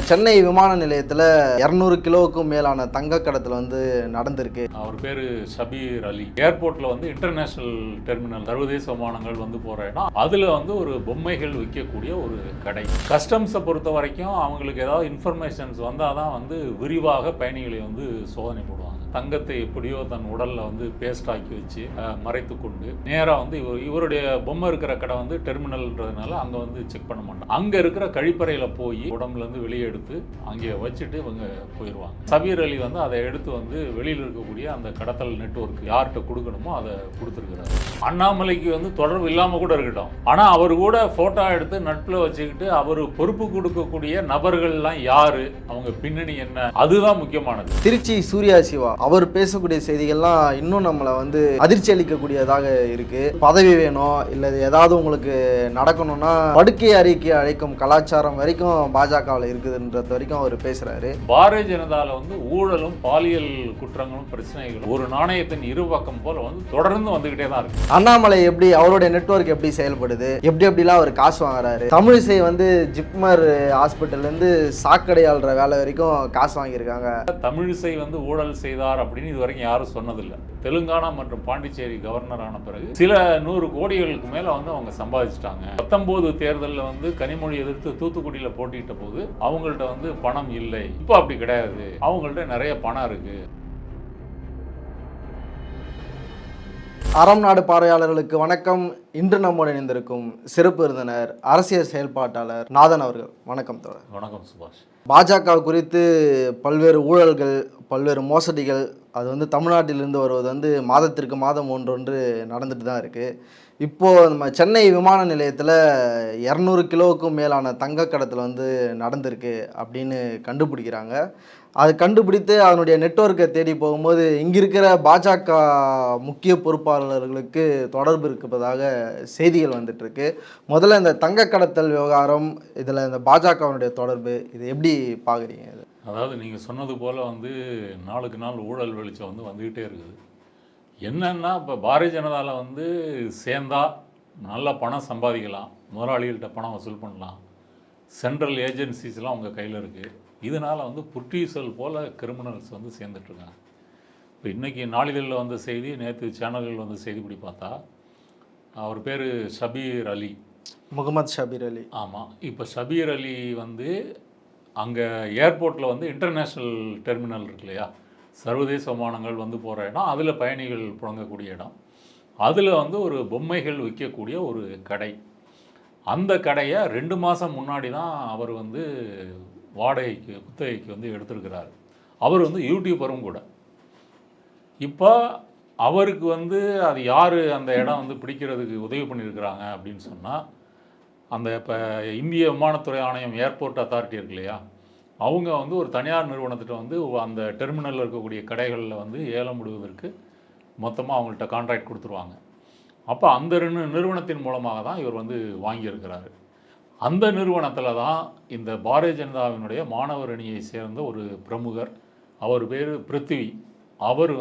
சென்னை விமான நிலையத்தில் 200 கிலோவுக்கும் மேலான தங்க கடத்தல் நடந்திருக்கு. அவர் பேர் ஷபீர் அலி. ஏர்போர்ட்டில் இன்டர்நேஷ்னல் டெர்மினல் சர்வதேச விமானங்கள் போகிற இடம். அதில் ஒரு பொம்மைகள் விற்கக்கூடிய ஒரு கடை. கஸ்டம்ஸை பொறுத்த வரைக்கும் அவங்களுக்கு ஏதாவது இன்ஃபர்மேஷன்ஸ் வந்தால் தான் விரிவாக பயணிகளை சோதனை போடுவாங்க. தங்கத்தை எப்படியோ தன் உடலில் பேஸ்ட் ஆக்கி வச்சு மறைத்து கொண்டு நேராக இவருடைய பொம்மை இருக்கிற கடை டெர்மினல்ன்றதுனால அங்கே செக் பண்ண மாட்டாங்க. அங்கே இருக்கிற கழிப்பறையில் போய் உடம்புலேருந்து வெளியே எடுத்து அங்கே வச்சுட்டு இவங்க போயிடுவாங்க. ஷபீர் அலி அதை எடுத்து வெளியில் இருக்கக்கூடிய அந்த கடத்தல் நெட்வொர்க் யார்கிட்ட கொடுக்கணுமோ அதை கொடுத்துருக்கிறாரு. அண்ணாமலைக்கு தொடர்பு இல்லாமல் கூட இருக்கட்டும், ஆனால் அவர் கூட ஃபோட்டோ எடுத்து நட்பில் வச்சுக்கிட்டு அவர் பொறுப்பு கொடுக்கக்கூடிய நபர்கள்லாம் யாரு, அவங்க பின்னணி என்ன, அதுதான் முக்கியமானது. திருச்சி சூர்யா சிவா அவர் பேசக்கூடிய செய்திகள்லாம் இன்னும் நம்மளை அதிர்ச்சி அளிக்கக்கூடியதாக இருக்கு. பதவி வேணும் இல்லை ஏதாவது உங்களுக்கு நடக்கணும்னா படுக்கை அறிக்கை அழைக்கும் கலாச்சாரம் வரைக்கும் பாஜகவில் இருக்குதுன்றது வரைக்கும் அவர் பேசுறாரு. பாரதிய ஜனதாவில் ஊழலும் பாலியல் குற்றங்களும் பிரச்சனைகளும் ஒரு நாணயத்தின் இரு பக்கம் போல தொடர்ந்து வந்துகிட்டே தான் இருக்கு. அண்ணாமலை எப்படி அவருடைய நெட்வொர்க் எப்படி செயல்படுது, எப்படிலாம் அவர் காசு வாங்குறாரு. தமிழிசை ஜிப்மர் ஹாஸ்பிட்டல் சாக்கடை ஆள்ற வேலை வரைக்கும் காசு வாங்கியிருக்காங்க. தமிழிசை ஊழல் செய்தார் அப்படின்னு இது வரைக்கும் யாரும் சொன்னதில்லை. தெலுங்கானா மற்றும் பாண்டிச்சேரி கவர்னர் ஆன பிறகு சில 100 கோடிகளுக்கு மேல அவங்க சம்பாதிச்சிட்டாங்க. 19 தேர்தலில் கனிமொழி எதிர்த்து தூத்துக்குடியில் போட்டிட்ட போது அவங்கள்ட்ட பணம் இல்லை. இப்போ அப்படி கிடையாது, அவங்கள்ட்ட நிறைய பணம் இருக்கு. அறம் நாடு பார்வையாளர்களுக்கு வணக்கம். இன்று நம்முடன் இணைந்திருக்கும் சிறப்பு விருந்தினர் அரசியல் செயல்பாட்டாளர் நாதன் அவர்கள். வணக்கம் தோழர். வணக்கம் சுபாஷ். பாஜக குறித்து பல்வேறு ஊழல்கள், பல்வேறு மோசடிகள் அது தமிழ்நாட்டிலிருந்து வருவது மாதத்திற்கு மாதம் ஒன்றொன்று நடந்துட்டு தான் இருக்குது. இப்போது நம்ம சென்னை விமான நிலையத்தில் 200 கிலோவுக்கும் மேலான தங்க கடத்தல் நடந்திருக்கு அப்படின்னு கண்டுபிடிக்கிறாங்க. அது கண்டுபிடித்து அதனுடைய நெட்வொர்க்கை தேடி போகும்போது இங்கே இருக்கிற பாஜக முக்கிய பொறுப்பாளர்களுக்கு தொடர்பு இருப்பதாக செய்திகள் வந்துட்டுருக்கு. முதல்ல இந்த தங்க கடத்தல் விவகாரம், இதில் இந்த பாஜகவினுடைய தொடர்பு, இது எப்படி பார்க்குறீங்க? இது அதாவது நீங்கள் சொன்னது போல் நாளுக்கு நாள் ஊழல் வெளிச்சம் வந்துக்கிட்டே இருக்குது. என்னன்னா இப்போ பாரதிய ஜனதாவில் சேர்ந்தா நல்ல பணம் சம்பாதிக்கலாம், முதலாளிகள்கிட்ட பணம் வசூல் பண்ணலாம், சென்ட்ரல் ஏஜென்சிஸ்லாம் அவங்க கையில் இருக்குது. இதனால் புற்றீசல் போல் கிரிமினல்ஸ் சேர்ந்துட்டுருக்காங்க. இப்போ இன்றைக்கி நாளிதழில் செய்தி, நேற்று சேனல்கள் செய்தி இப்படி பார்த்தா அவர் பேர் ஷபீர் அலி, முகமது ஷபீர் அலி. ஆமாம். இப்போ ஷபீர் அலி அங்கே ஏர்போர்ட்டில் இன்டர்நேஷ்னல் டெர்மினல் இருக்கு இல்லையா, சர்வதேச விமானங்கள் போகிற இடம், அதில் பயணிகள் புழங்கக்கூடிய இடம். அதில் ஒரு பொம்மைகள் விற்கக்கூடிய ஒரு கடை. அந்த கடையை 2 மாதம் முன்னாடி தான் அவர் வாடகைக்கு குத்தகைக்கு எடுத்திருக்கிறார். அவர் யூடியூபரும் கூட. இப்போ அவருக்கு அது யார் அந்த இடம் பிடிக்கிறதுக்கு உதவி பண்ணியிருக்கிறாங்க அப்படின்னு சொன்னால், அந்த இப்போ இந்திய விமானத்துறை ஆணையம், ஏர்போர்ட் அத்தாரிட்டி இருக்கு இல்லையா, அவங்க ஒரு தனியார் நிறுவனத்திட்ட அந்த டெர்மினலில் இருக்கக்கூடிய கடைகளில் ஏலம் விடுவதற்கு மொத்தமாக அவங்கள்ட்ட கான்ட்ராக்ட் கொடுத்துருவாங்க. அப்போ அந்த நிறுவனத்தின் மூலமாக தான் இவர் வாங்கியிருக்கிறாரு. அந்த நிறுவனத்தில் தான் இந்த பாரதிய ஜனதாவினுடைய மாணவர் அணியை சேர்ந்த ஒரு பிரமுகர், அவர் பேர் பிருத்திவி, அவர்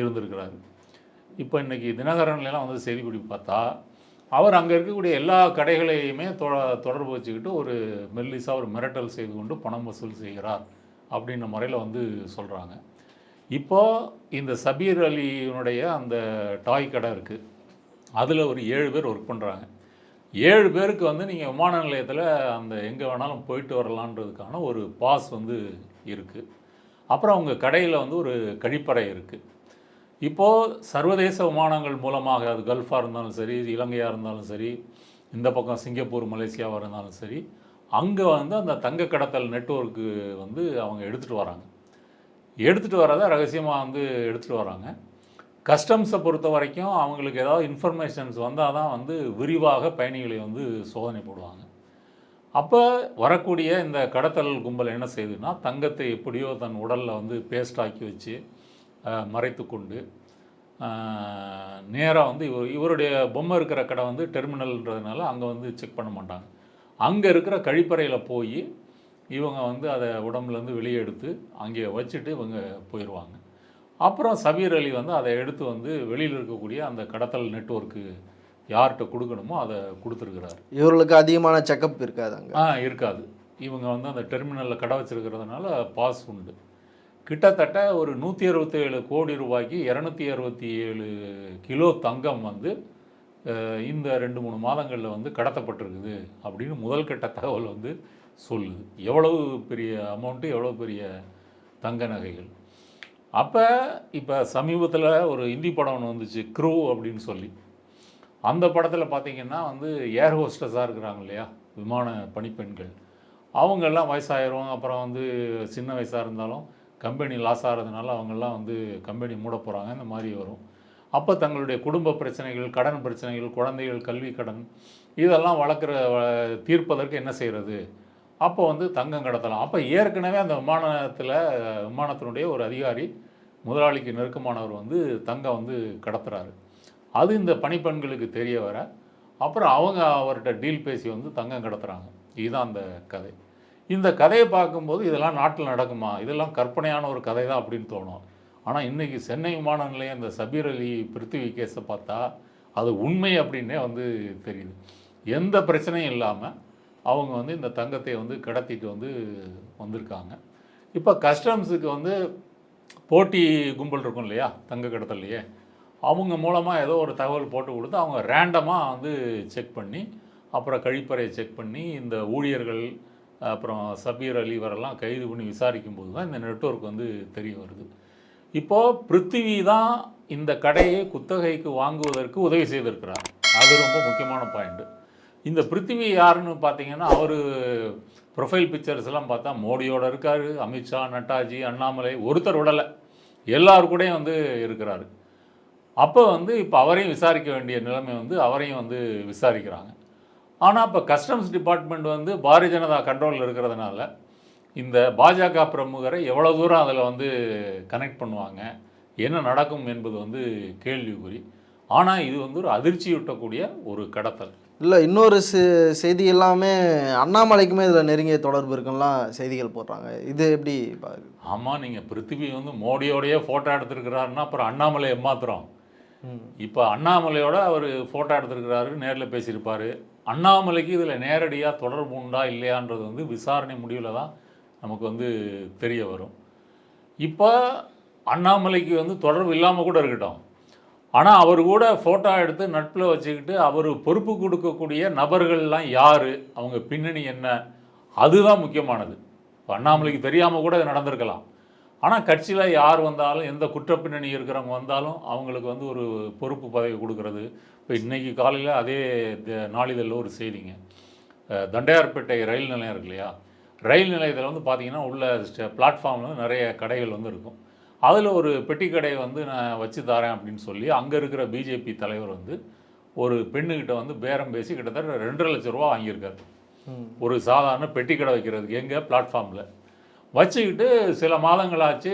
இருந்திருக்கிறார். இப்போ இன்றைக்கி தினகரன்லாம் செய்தி பிடி பார்த்தா அவர் அங்கே இருக்கக்கூடிய எல்லா கடைகளையுமே தொடர்பு வச்சுக்கிட்டு ஒரு மெல்லிசாக ஒரு மிரட்டல் செய்து கொண்டு பணம் வசூல் செய்கிறார் அப்படின்ற முறையில் சொல்கிறாங்க. இப்போது இந்த ஷபீர் அலியினுடைய அந்த டாய் கடை இருக்குது, அதில் ஒரு 7 பேர் ஒர்க் பண்ணுறாங்க. 7 பேருக்கு நீங்கள் விமான நிலையத்தில் அந்த எங்கே வேணாலும் போயிட்டு வரலான்றதுக்கான ஒரு பாஸ் இருக்குது. அப்புறம் அவங்க கடையில் ஒரு கழிப்பறை இருக்குது. இப்போது சர்வதேச விமானங்கள் மூலமாக, அது கல்ஃபாக இருந்தாலும் சரி, இலங்கையாக இருந்தாலும் சரி, இந்த பக்கம் சிங்கப்பூர் மலேசியாவாக இருந்தாலும் சரி, அங்கே அந்த தங்க கடத்தல் நெட்வொர்க்கு அவங்க எடுத்துகிட்டு வராங்க. எடுத்துகிட்டு வரதை ரகசியமாக எடுத்துகிட்டு வராங்க. கஸ்டம்ஸை பொறுத்த வரைக்கும் அவங்களுக்கு ஏதாவது இன்ஃபர்மேஷன்ஸ் வந்தால் தான் விரிவாக பயணிகளை சோதனை போடுவாங்க. அப்போ வரக்கூடிய இந்த கடத்தல் கும்பல் என்ன செய்யுதுன்னா, தங்கத்தை எப்படியோ தன் உடலில் பேஸ்ட் ஆக்கி வச்சு மறைத்து கொண்டு நேராக இவருடைய பொம்மை இருக்கிற கடை டெர்மினல்ன்றதுனால அங்கே செக் பண்ண மாட்டாங்க. அங்கே இருக்கிற கழிப்பறையில் போய் இவங்க அதை உடம்புலேருந்து வெளியே எடுத்து அங்கே வச்சுட்டு இவங்க போயிடுவாங்க. அப்புறம் ஷபீர் அலி அதை எடுத்து வெளியில் இருக்கக்கூடிய அந்த கடத்தல் நெட்வொர்க்கு யார்கிட்ட கொடுக்கணுமோ அதை கொடுத்துருக்கிறார். இவர்களுக்கு அதிகமான செக்கப் இருக்காது அங்கே? இருக்காது. இவங்க வந்து அந்த டெர்மினலில் கடை வச்சிருக்கிறதுனால பாஸ் உண்டு. கிட்டத்தட்ட ஒரு 167 கோடி ரூபாய்க்கு 267 கிலோ தங்கம் வந்து இந்த 2-3 மாதங்களில் வந்து கடத்தப்பட்டிருக்குது அப்படின்னு முதல் கட்ட தகவல் வந்து சொல்லுது. எவ்வளவு பெரிய அமௌண்ட்டு, எவ்வளோ பெரிய தங்க நகைகள். அப்போ இப்போ சமீபத்தில் ஒரு ஹிந்தி படம் ஒன்று வந்துச்சு, க்ரூ அப்படின்னு சொல்லி. அந்த படத்தில் பார்த்திங்கன்னா வந்து ஏர் ஹோஸ்டஸாக இருக்கிறாங்க இல்லையா, விமான பணிப்பெண்கள், அவங்கெல்லாம் வயசாகிரும். அப்புறம் வந்து சின்ன வயசாக இருந்தாலும் கம்பெனி லாஸ் ஆகிறதுனால அவங்கெல்லாம் வந்து கம்பெனி மூட போகிறாங்க, இந்த மாதிரி வரும். அப்போ தங்களுடைய குடும்ப பிரச்சனைகள், கடன் பிரச்சனைகள், குழந்தைகள் கல்வி கடன், இதெல்லாம் தீர்ப்பதற்கு என்ன செய்கிறது? அப்போ வந்து தங்கம் கடத்தலாம். அப்போ ஏற்கனவே அந்த விமானத்தினுடைய ஒரு அதிகாரி, முதலாளிக்கு நெருக்கமானவர் வந்து தங்கம் வந்து கடத்துறாரு. அது இந்த பணிப்பெண்களுக்கு தெரிய வர, அப்புறம் அவங்க அவர்கிட்ட டீல் பேசி வந்து தங்கம் கடத்துகிறாங்க. இதுதான் அந்த கதை. இந்த கதையை பார்க்கும்போது இதெல்லாம் நாட்டில் நடக்குமா, இதெல்லாம் கற்பனையான ஒரு கதை தான் அப்படின்னு தோணும். ஆனால் இன்றைக்கி சென்னை விமான நிலையம் இந்த சபீர் அலி பிருத்திவி கேஸை பார்த்தா அது உண்மை அப்படின்னே வந்து தெரியுது. எந்த பிரச்சனையும் இல்லாமல் அவங்க வந்து இந்த தங்கத்தை வந்து கடத்திட்டு வந்து வந்திருக்காங்க. இப்போ கஸ்டம்ஸுக்கு வந்து போட்டி கும்பல் இருக்கும் இல்லையா, தங்க கடத்தலையே, அவங்க மூலமாக ஏதோ ஒரு தகவல் போட்டு கொடுத்து அவங்க ரேண்டமாக வந்து செக் பண்ணி, அப்புறம் கழிப்பறையை செக் பண்ணி, இந்த ஊழியர்கள் அப்புறம் சபீர் அலி வரலாம் கைது பண்ணி விசாரிக்கும் போது தான் இந்த நெட்வொர்க் வந்து தெரிய வருது. இப்போது பிருத்திவி தான் இந்த கடையை குத்தகைக்கு வாங்குவதற்கு உதவி செய்திருக்கிறார். அது ரொம்ப முக்கியமான பாயிண்ட்டு. இந்த பிருத்திவி யாருன்னு பார்த்தீங்கன்னா, அவர் ப்ரொஃபைல் பிக்சர்ஸ் எல்லாம் பார்த்தா மோடியோடு இருக்கார், அமித்ஷா, நட்டாஜி, அண்ணாமலை, ஒருத்தர் விடலை, எல்லாரு கூடயும் வந்து இருக்கிறாரு. அப்போ வந்து இப்போ அவரையும் விசாரிக்க வேண்டிய நிலைமை வந்து அவரையும் வந்து விசாரிக்கிறாங்க. ஆனால் இப்போ கஸ்டம்ஸ் டிபார்ட்மெண்ட் வந்து பாரதிய ஜனதா கண்ட்ரோலில் இருக்கிறதுனால இந்த பாஜக பிரமுகரை எவ்வளோ தூரம் அதில் வந்து கனெக்ட் பண்ணுவாங்க, என்ன நடக்கும் என்பது வந்து கேள்விக்குறி. ஆனால் இது வந்து ஒரு அதிர்ச்சியூட்டக்கூடிய ஒரு கடத்தல். இல்லை, இன்னொரு செய்தி எல்லாமே அண்ணாமலைக்குமே இதில் நெருங்கிய தொடர்பு இருக்குலாம் செய்திகள் போடுறாங்க. இது எப்படி பாருங்க? ஆமாம், நீங்கள் பிருத்திவி வந்து மோடியோடையே ஃபோட்டோ எடுத்துருக்கிறாருன்னா அப்புறம் அண்ணாமலை ஏமாத்துறோம். இப்போ அண்ணாமலையோட அவர் ஃபோட்டோ எடுத்துருக்கிறாரு, நேரில் பேசியிருப்பார். அண்ணாமலைக்கு இதில் நேரடியாக தொடர்பு உண்டா இல்லையான்றது வந்து விசாரணை முடிவில் தான் நமக்கு வந்து தெரிய வரும். இப்போ அண்ணாமலைக்கு வந்து தொடர்பு இல்லாமல் கூட இருக்கட்டும், ஆனால் அவர் கூட ஃபோட்டோ எடுத்து நட்பில் வச்சுக்கிட்டு அவர் பொறுப்பு கொடுக்கக்கூடிய நபர்கள்லாம் யார், அவங்க பின்னணி என்ன, அதுதான் முக்கியமானது. இப்போ அண்ணாமலைக்கு தெரியாமல் கூட இது நடந்திருக்கலாம். ஆனால் கட்சியில் யார் வந்தாலும், எந்த குற்ற பின்னணி இருக்கிறவங்க வந்தாலும் அவங்களுக்கு வந்து ஒரு பொறுப்பு பதவி கொடுக்கறது. இப்போ இன்றைக்கி காலையில் அதே நாளிதழில் ஒரு செய்திங்க, தண்டையார்பேட்டை ரயில் நிலையம் இருக்கு இல்லையா, ரயில் நிலையத்தில் வந்து பார்த்திங்கன்னா உள்ள பிளாட்ஃபார்மில் நிறைய கடைகள் வந்து இருக்கும். அதில் ஒரு பெட்டி கடையை வந்து நான் வச்சு தரேன் அப்படின்னு சொல்லி அங்கே இருக்கிற பிஜேபி தலைவர் வந்து ஒரு பெண்ணுக்கிட்ட வந்து பேரம் பேசி கிட்டத்தட்ட 2.5 லட்சம் ரூபா வாங்கியிருக்காரு. ஒரு சாதாரண பெட்டி கடை வைக்கிறதுக்கு எங்கே பிளாட்ஃபார்மில் வச்சுக்கிட்டு சில மாதங்களாச்சு,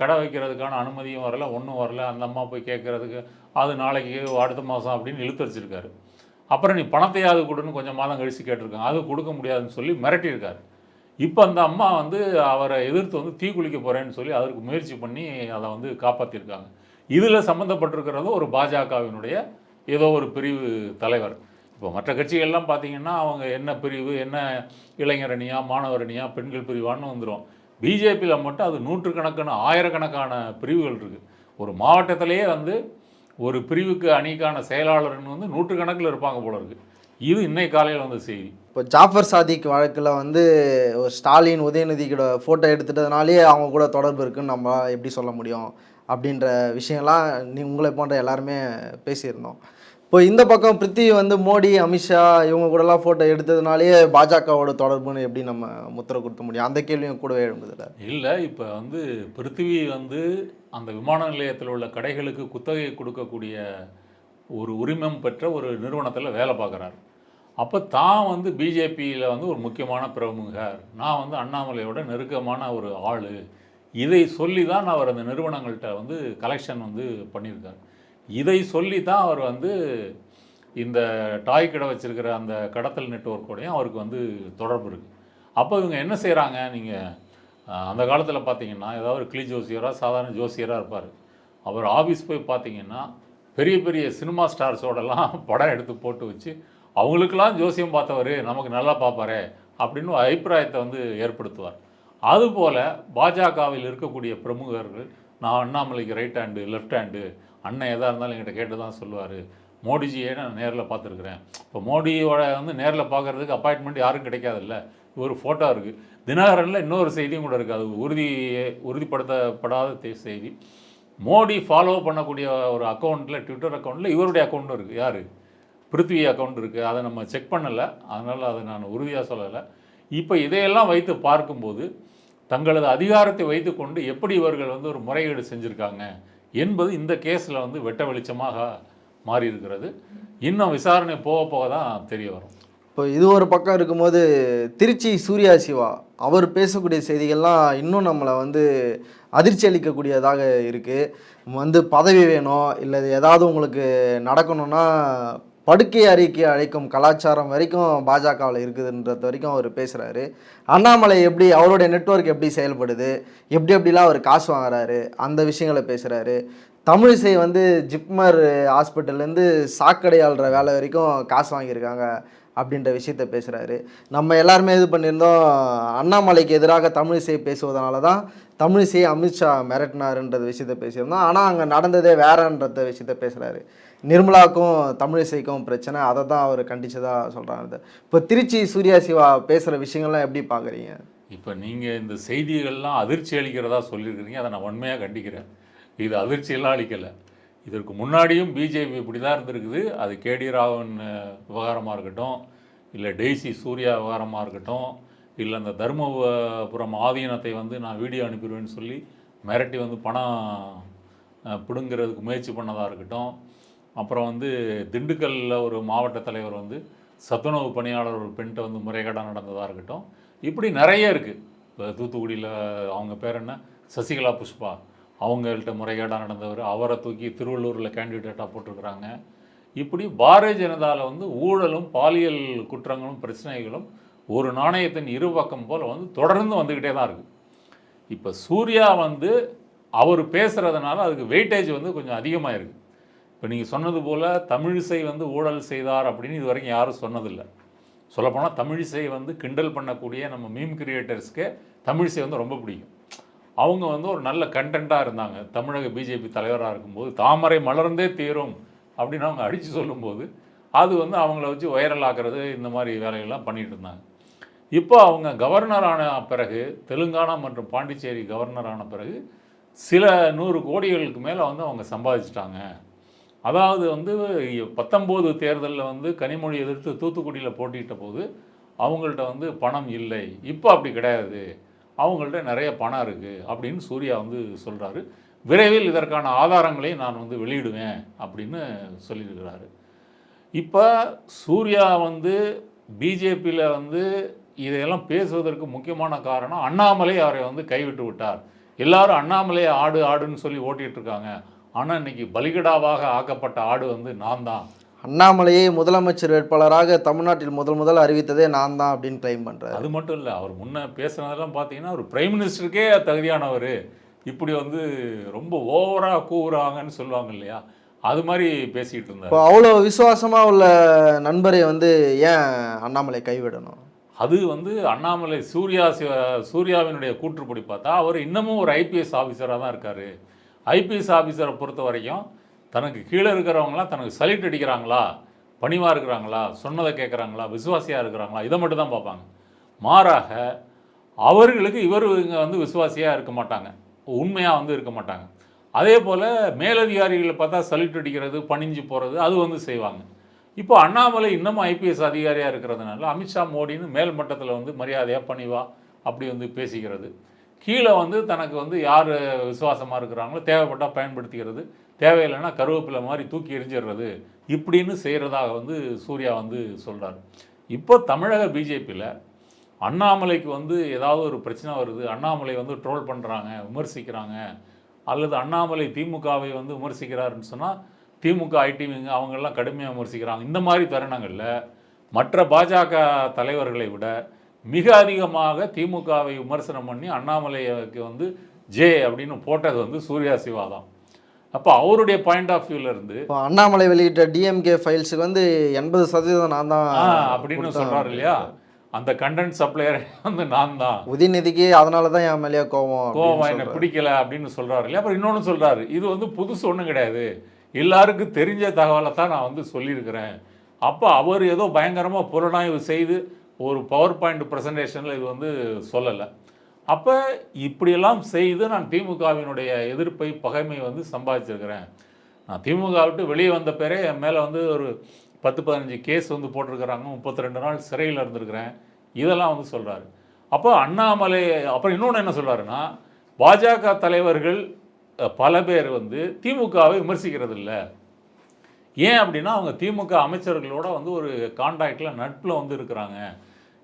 கடை வைக்கிறதுக்கான அனுமதியும் வரல, ஒன்றும் வரல. அந்த அம்மா போய் கேட்குறதுக்கு அது நாளைக்கு அடுத்த மாதம் அப்படின்னு இழுத்து வச்சுருக்காரு. அப்புறம் நீ பணத்தையாவது கொடுன்னு கொஞ்சம் மாதம் கழித்து கேட்டிருக்காங்க, அது கொடுக்க முடியாதுன்னு சொல்லி மிரட்டியிருக்காரு. இப்போ அந்த அம்மா வந்து அவரை எதிர்த்து வந்து தீ குளிக்க போகிறேன்னு சொல்லி அதற்கு முயற்சி பண்ணி அதை வந்து காப்பாற்றிருக்காங்க. இதில் சம்மந்தப்பட்டிருக்கிறது ஒரு பாஜகவினுடைய ஏதோ ஒரு பிரிவு தலைவர். இப்போ மற்ற கட்சிகள்லாம் பார்த்திங்கன்னா அவங்க என்ன பிரிவு, என்ன இளைஞர் அணியா, மாணவர் அணியா, பெண்கள் பிரிவான்னு வந்துடும். பிஜேபியில் மட்டும் அது நூற்றுக்கணக்கான, ஆயிரக்கணக்கான பிரிவுகள் இருக்குது. ஒரு மாவட்டத்திலேயே வந்து ஒரு பிரிவுக்கு அணிக்கான செயலாளர்னு வந்து நூற்றுக்கணக்கில் இருப்பாங்க போல இருக்குது. இது இன்னைக்கு காலையில் வந்து செய்தி. இப்போ ஜாஃபர் சாதிக் வழக்கில் வந்து ஒரு ஸ்டாலின், உதயநிதி கூட ஃபோட்டோ எடுத்துட்டதுனாலே அவங்க கூட தொடர்பு இருக்குன்னு நம்ம எப்படி சொல்ல முடியும் அப்படின்ற விஷயம்லாம் உங்களை போன்ற எல்லாருமே பேசியிருந்தோம். இப்போ இந்த பக்கம் பிருத்திவி வந்து மோடி, அமித்ஷா இவங்க கூடலாம் ஃபோட்டோ எடுத்ததுனாலே பாஜகவோட தொடர்புன்னு எப்படி நம்ம முத்திரை கொடுத்த முடியும்? அந்த கேள்வியும் கூடவே எழும்புதில்ல. இல்லை, இப்போ வந்து பிருத்திவி வந்து அந்த விமான நிலையத்தில் உள்ள கடைகளுக்கு குத்தகை கொடுக்கக்கூடிய ஒரு உரிமம் பெற்ற ஒரு நிறுவனத்தில் வேலை பார்க்குறாரு. அப்போ தான் வந்து பிஜேபியில் வந்து ஒரு முக்கியமான பிரமுகர், நான் வந்து அண்ணாமலையோட நெருக்கமான ஒரு ஆள், இதை சொல்லி தான் அவர் அந்த நிறுவனங்கள்கிட்ட வந்து கலெக்ஷன் வந்து பண்ணியிருக்கார். இதை சொல்லி தான் அவர் வந்து இந்த டாய் கடை வச்சுருக்கிற அந்த கடத்தல் நெட்வொர்க்கோடையும் அவருக்கு வந்து தொடர்பு இருக்குது. அப்போ இவங்க என்ன செய்கிறாங்க, நீங்கள் அந்த காலத்தில் பார்த்தீங்கன்னா ஏதாவது ஒரு கிளி ஜோசியராக, சாதாரண ஜோசியராக இருப்பார். அவர் ஆஃபீஸ் போய் பார்த்தீங்கன்னா பெரிய பெரிய சினிமா ஸ்டார்ஸோடலாம் படம் எடுத்து போட்டு வச்சு அவங்களுக்கெல்லாம் ஜோசியம் பார்த்தவர் நமக்கு நல்லா பார்ப்பாரே அப்படின்னு ஒரு அபிப்பிராயத்தை வந்து ஏற்படுத்துவார். அதுபோல் பாஜகவில் இருக்கக்கூடிய பிரமுகர்கள், நான் அண்ணாமலைக்கு ரைட் ஹேண்டு லெஃப்ட் ஹேண்டு, அண்ணன் எதாக இருந்தாலும் என்கிட்ட கேட்டு தான் சொல்லுவார், மோடிஜியே நான் நேரில் பார்த்துருக்குறேன். இப்போ மோடியோட வந்து நேரில் பார்க்குறதுக்கு அப்பாயின்மெண்ட் யாரும் கிடைக்காதுல்ல, ஒரு ஃபோட்டோ இருக்குது. தினகரனில் இன்னொரு செய்தியும் கூட இருக்குது, அது உறுதிப்படுத்தப்படாத செய்தி. மோடி ஃபாலோ பண்ணக்கூடிய ஒரு அக்கௌண்ட்டில், ட்விட்டர் அக்கௌண்ட்டில் இவருடைய அக்கௌண்ட்டும் இருக்குது. யார்? பிருத்வி அக்கௌண்ட் இருக்குது. அதை நம்ம செக் பண்ணலை, அதனால் அதை நான் உறுதியாக சொல்லலை. இப்போ இதையெல்லாம் வைத்து பார்க்கும்போது தங்களது அதிகாரத்தை வைத்துக்கொண்டு எப்படி இவர்கள் வந்து ஒரு முறைகேடு செஞ்சுருக்காங்க என்பது இந்த கேஸில் வந்து வெட்ட வெளிச்சமாக மாறி இருக்கிறது. இன்னும் விசாரணை போக போக தான் தெரிய வரும். இப்போ இது ஒரு பக்கம் இருக்கும்போது திருச்சி சூர்யா சிவா அவர் பேசக்கூடிய செய்திகள்லாம் இன்னும் நம்மளை வந்து அதிர்ச்சி அளிக்கக்கூடியதாக இருக்குது. வந்து பதவி வேணும், இல்லை ஏதாவது உங்களுக்கு நடக்கணும்னா படுக்கை அறிக்கை அழைக்கும் கலாச்சாரம் வரைக்கும் பாஜகவில் இருக்குதுன்றது வரைக்கும் அவர் பேசுகிறாரு. அண்ணாமலை எப்படி அவருடைய நெட்வொர்க் எப்படி செயல்படுது, எப்படிலாம் அவர் காசு வாங்குறாரு, அந்த விஷயங்களை பேசுகிறாரு. தமிழிசை வந்து ஜிப்மர் ஹாஸ்பிட்டல்லேருந்து சாக்கடை ஆள்ற வேலை வரைக்கும் காசு வாங்கியிருக்காங்க அப்படின்ற விஷயத்த பேசுகிறாரு. நம்ம எல்லாருமே இது பண்ணியிருந்தோம், அண்ணாமலைக்கு எதிராக தமிழிசை பேசுவதனால தான் தமிழிசை அமித்ஷா மிரட்டினாருன்றது விஷயத்த பேசியிருந்தோம். ஆனால் அங்கே நடந்ததே வேறன்ற விஷயத்த பேசுகிறாரு. நிர்மலாவுக்கும் தமிழிசைக்கும் பிரச்சனை, அதை தான் அவர் கண்டிச்சதாக சொல்கிறாங்க. இப்போ திருச்சி சூர்யா சிவா பேசுகிற விஷயங்கள்லாம் எப்படி பார்க்குறீங்க? இப்போ நீங்கள் இந்த செய்திகள்லாம் அதிர்ச்சி அளிக்கிறதா சொல்லியிருக்கிறீங்க, அதை நான் உண்மையாக கண்டிக்கிறேன். இது அதிர்ச்சியெல்லாம் அளிக்கலை. இதற்கு முன்னாடியும் பிஜேபி இப்படி தான் இருந்திருக்குது. அது கேடி ராவன் விவகாரமாக இருக்கட்டும், இல்லை டெய்சி சூர்யா விவகாரமாக இருக்கட்டும், இல்லை அந்த தருமபுரம் ஆதீனத்தை வந்து நான் வீடியோ அனுப்பிடுவேன்னு சொல்லி மிரட்டி வந்து பணம் பிடுங்கிறதுக்கு முயற்சி பண்ணதாக இருக்கட்டும், அப்புறம் வந்து திண்டுக்கல்லில் ஒரு மாவட்ட தலைவர் வந்து சத்துணவு பணியாளர் ஒரு பெண்கிட்ட வந்து முறைகேடாக நடந்ததாக இருக்கட்டும், இப்படி நிறைய இருக்குது. இப்போ தூத்துக்குடியில் அவங்க பேர் என்ன, சசிகலா புஷ்பா, அவங்கள்ட்ட முறைகேடாக நடந்தவர், அவரை தூக்கி திருவள்ளூரில் கேண்டிடேட்டாக போட்டிருக்கிறாங்க. இப்படி பாரதிய ஜனதாவில் வந்து ஊழலும் பாலியல் குற்றங்களும் பிரச்சனைகளும் ஒரு நாணயத்தின் இரு பக்கம் போல் வந்து தொடர்ந்து வந்துக்கிட்டே தான் இருக்குது. இப்போ சூர்யா வந்து அவர் பேசுகிறதுனால அதுக்கு வெயிட்டேஜ் வந்து கொஞ்சம் அதிகமாக இருக்குது. இப்போ நீங்கள் சொன்னது போல் தமிழிசை வந்து ஊழல் செய்தார் அப்படின்னு இது வரைக்கும் யாரும் சொன்னதில்லை. சொல்லப்போனால் தமிழிசை வந்து கிண்டல் பண்ணக்கூடிய நம்ம மீம் கிரியேட்டர்ஸ்க்கே தமிழிசை வந்து ரொம்ப பிடிக்கும். அவங்க வந்து ஒரு நல்ல கண்டென்ட்டாக இருந்தாங்க. தமிழக பிஜேபி தலைவராக இருக்கும்போது தாமரை மலர்ந்தே தீரும் அப்படின்னு அவங்க அடித்து சொல்லும்போது அது வந்து அவங்கள வச்சு வைரல் ஆக்குறது, இந்த மாதிரி வேலைகள்லாம் பண்ணிகிட்டு இருந்தாங்க. இப்போ அவங்க கவர்னர் ஆன பிறகு, தெலுங்கானா மற்றும் பாண்டிச்சேரி கவர்னர் ஆன பிறகு சில 100 கோடிகளுக்கு மேலே வந்து அவங்க சம்பாதிச்சிட்டாங்க. அதாவது வந்து 19 தேர்தலில் வந்து கனிமொழி எதிர்த்து தூத்துக்குடியில் போட்டியிட்ட போது அவங்கள்ட்ட வந்து பணம் இல்லை, இப்போ அப்படி கிடையாது, அவங்கள்ட்ட நிறைய பணம் இருக்குது அப்படின்னு சூர்யா வந்து சொல்கிறாரு. விரைவில் இதற்கான ஆதாரங்களை நான் வந்து வெளியிடுவேன் அப்படின்னு சொல்லியிருக்கிறாரு. இப்போ சூர்யா வந்து பிஜேபியில் வந்து இதையெல்லாம் பேசுவதற்கு முக்கியமான காரணம் அண்ணாமலை அவரை வந்து கைவிட்டு விட்டார். எல்லாரும் அண்ணாமலையை ஆடு ஆடுன்னு சொல்லி ஓட்டிகிட்டு இருக்காங்க. ஆனால் இன்னைக்கு பலிகடாவாக ஆக்கப்பட்ட ஆடு வந்து நான் தான். அண்ணாமலையை முதலமைச்சர் வேட்பாளராக தமிழ்நாட்டில் முதல் அறிவித்ததே நான் தான் அப்படின்னு கிளைம் பண்ணுறாரு. அது மட்டும் இல்லை, அவர் முன்னே பேசுனதெல்லாம் பார்த்தீங்கன்னா ஒரு பிரைம் மினிஸ்டருக்கே தகுதியானவர். இப்படி வந்து ரொம்ப ஓவராக கூவுறாங்கன்னு சொல்லுவாங்க இல்லையா, அது மாதிரி பேசிகிட்டு இருந்தார். இப்போ அவ்வளோ விசுவாசமாக உள்ள நண்பரை வந்து ஏன் அண்ணாமலை கைவிடணும்? அது வந்து அண்ணாமலை சூர்யாவினுடைய கூற்றுப்படி பார்த்தா அவர் இன்னமும் ஒரு ஐபிஎஸ் ஆஃபீஸராக தான் இருக்கார். ஐபிஎஸ் ஆஃபீஸரை பொறுத்த வரைக்கும் தனக்கு கீழே இருக்கிறவங்களாம் தனக்கு சல்யூட் அடிக்கிறாங்களா, பணிவாக இருக்கிறாங்களா, சொன்னதை கேட்குறாங்களா, விசுவாசியாக இருக்கிறாங்களா, இதை மட்டும் தான் பார்ப்பாங்க. மாறாக அவர்களுக்கு இங்கே வந்து விசுவாசியாக இருக்க மாட்டாங்க, உண்மையாக வந்து இருக்க மாட்டாங்க. அதே போல் மேலதிகாரிகளை பார்த்தா சல்யூட் அடிக்கிறது, பணிஞ்சு போகிறது, அது வந்து செய்வாங்க. இப்போ அண்ணாமலை இன்னமும் ஐபிஎஸ் அதிகாரியாக இருக்கிறதுனால அமித்ஷா மோடின்னு மேல் மட்டத்தில் வந்து மரியாதையாக பணிவா அப்படி வந்து பேசிக்கிறது, கீழே வந்து தனக்கு வந்து யார் விசுவாசமாக இருக்கிறாங்களோ தேவைப்பட்டால் பயன்படுத்திக்கிறது, தேவையில்லைன்னா கருவேப்பிலை மாதிரி தூக்கி எரிஞ்சிடுறது, இப்படின்னு செய்கிறதாக வந்து சூர்யா வந்து சொல்கிறார். இப்போ தமிழக பிஜேபியில் அண்ணாமலைக்கு வந்து ஏதாவது ஒரு பிரச்சனை வருது, அண்ணாமலை வந்து ட்ரோல் பண்ணுறாங்க, விமர்சிக்கிறாங்க, அல்லது அண்ணாமலை திமுகவை வந்து விமர்சிக்கிறாருன்னு சொன்னால் திமுக ஐடிவிங்க அவங்கெல்லாம் கடுமையாக விமர்சிக்கிறாங்க. இந்த மாதிரி தருணங்களில் மற்ற பாஜக தலைவர்களை விட மிக அதிகமாக திமுகவை விமர்சனம் பண்ணி அண்ணாமலைக்கு வந்து ஜே அப்படின்னு போட்டது வந்து சூர்யா சிவா தான். அப்போ அவருடைய பாயிண்ட் ஆஃப் வியூவிலேருந்து அண்ணாமலை வெளியிட்ட டிஎம்கே ஃபைல்ஸுக்கு வந்து 80% நான் தான் அப்படின்னு சொல்கிறார் இல்லையா. அந்த கண்டென்ட் சப்ளையர் வந்து நான் தான், உதயநிதிக்கு அதனால தான் என் மேலேயே கோவம் கோவம் என்ன பிடிக்கல அப்படின்னு சொல்கிறாரு இல்லையா. அப்புறம் இன்னொன்று சொல்கிறாரு, இது வந்து புதுசு ஒன்றும் கிடையாது, எல்லாருக்கும் தெரிஞ்ச தகவலை தான் நான் வந்து சொல்லியிருக்கிறேன். அப்போ அவர் ஏதோ பயங்கரமாக புலனாய்வு செய்து ஒரு பவர் பாயிண்ட் ப்ரெசன்டேஷனில் இது வந்து சொல்லலை. அப்போ இப்படியெல்லாம் செய்து நான் திமுகவினுடைய எதிர்ப்பை பகைமை வந்து சம்பாதிச்சிருக்கிறேன். நான் திமுக விட்டு வெளியே வந்த பேரே என் மேலே வந்து ஒரு 10-15 கேஸ் வந்து போட்டிருக்கிறாங்க, 32 நாள் சிறையில் இருந்திருக்கிறேன், இதெல்லாம் வந்து சொல்கிறாரு. அப்போ அண்ணாமலை அப்புறம் இன்னொன்று என்ன சொல்கிறாருன்னா, பாஜக தலைவர்கள் பல பேர் வந்து திமுகவை விமர்சிக்கிறது இல்லை. ஏன் அப்படின்னா அவங்க திமுக அமைச்சர்களோட வந்து ஒரு கான்டாக்டில் நட்பில் வந்து இருக்கிறாங்க.